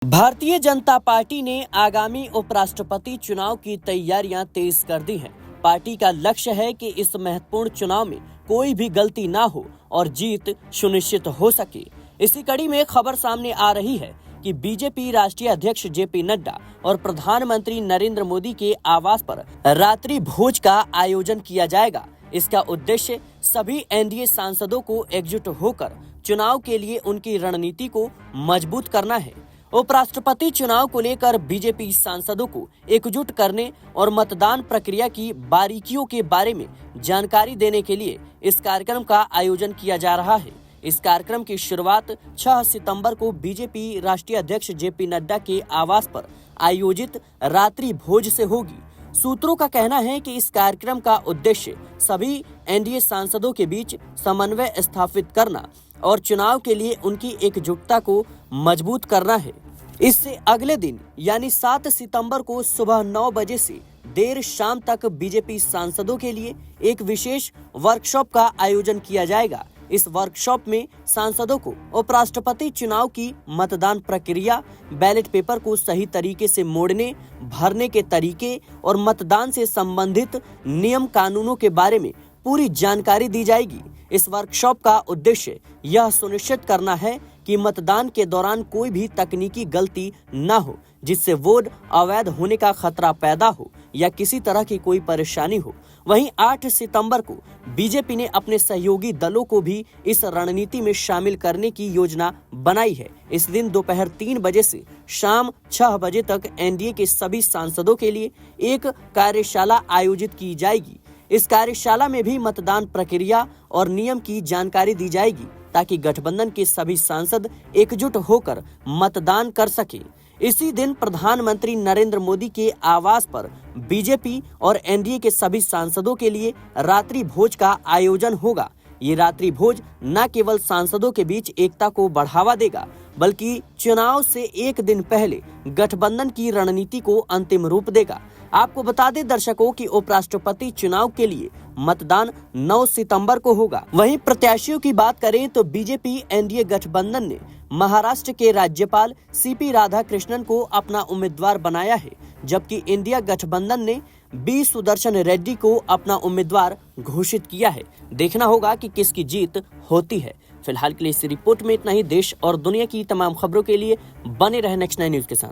Bharatiya Janata party ने आगामी उपराष्ट्रपति चुनाव की तैयारियां तेज कर दी हैं। पार्टी का लक्ष्य है कि इस महत्वपूर्ण चुनाव में कोई भी गलती ना हो और जीत सुनिश्चित हो सके। इसी कड़ी में खबर सामने आ रही है कि बीजेपी राष्ट्रीय अध्यक्ष जेपी नड्डा और प्रधानमंत्री नरेंद्र मोदी के आवास पर रात्रि भोज का आयोजन किया जाएगा। इसका उद्देश्य सभी एनडीए सांसदों को एकजुट होकर चुनाव के लिए उनकी रणनीति को मजबूत करना है। उपराष्ट्रपति चुनाव को लेकर बीजेपी सांसदों को एकजुट करने और मतदान प्रक्रिया की बारीकियों के बारे में जानकारी देने के लिए इस कार्यक्रम का आयोजन किया जा रहा है। इस कार्यक्रम की शुरुआत 6 सितंबर को बीजेपी राष्ट्रीय अध्यक्ष जेपी नड्डा के आवास पर आयोजित रात्रि भोज से होगी। सूत्रों का कहना है कि इस कार्यक्रम का उद्देश्य सभी एनडीए सांसदों के बीच समन्वय स्थापित करना और चुनाव के लिए उनकी एकजुटता को मजबूत करना है। इससे अगले दिन यानी 7 सितंबर को सुबह 9 बजे से देर शाम तक बीजेपी सांसदों के लिए एक विशेष वर्कशॉप का आयोजन किया जाएगा। इस वर्कशॉप में सांसदों को उपराष्ट्रपति चुनाव की मतदान प्रक्रिया, बैलेट पेपर को सही तरीके से मोड़ने, भरने के तरीके और मतदान से संबंधित नियम कानूनों के बारे में पूरी जानकारी दी जाएगी। इस वर्कशॉप का उद्देश्य यह सुनिश्चित करना है कि मतदान के दौरान कोई भी तकनीकी गलती न हो, जिससे वोट अवैध होने का खतरा पैदा हो या किसी तरह की कोई परेशानी हो। वहीं 8 सितंबर को बीजेपी ने अपने सहयोगी दलों को भी इस रणनीति में शामिल करने की योजना बनाई है। इस दिन दोपहर 3 बजे से शाम 6 बजे तक एनडीए के सभी सांसदों के लिए एक कार्यशाला आयोजित की जाएगी। इस कार्यशाला में भी मतदान प्रक्रिया और नियम की जानकारी दी जाएगी ताकि गठबंधन के सभी सांसद एकजुट होकर मतदान कर सकें। इसी दिन प्रधानमंत्री नरेंद्र मोदी के आवास पर बीजेपी और एनडीए के सभी सांसदों के लिए रात्रि भोज का आयोजन होगा। ये रात्रि भोज न केवल सांसदों के बीच एकता को बढ़ावा देगा, बल्कि चुनाव से एक दिन पहले गठबंधन की रणनीति को अंतिम रूप देगा। आपको बता दें दर्शकों कि उपराष्ट्रपति चुनाव के लिए मतदान 9 सितंबर को होगा। वहीं प्रत्याशियों की बात करें तो बीजेपी एनडीए गठबंधन ने महाराष्ट्र के राज्यपाल सीपी राधाकृष्णन को अपना उम्मीदवार बनाया है, जबकि इंडिया गठबंधन ने बी सुदर्शन रेड्डी को अपना उम्मीदवार घोषित किया है। देखना होगा कि किसकी जीत होती है। फिलहाल के लिए इस रिपोर्ट में इतना ही। देश और दुनिया की तमाम खबरों के लिए बने रहे नेक्स्ट 9 न्यूज के साथ।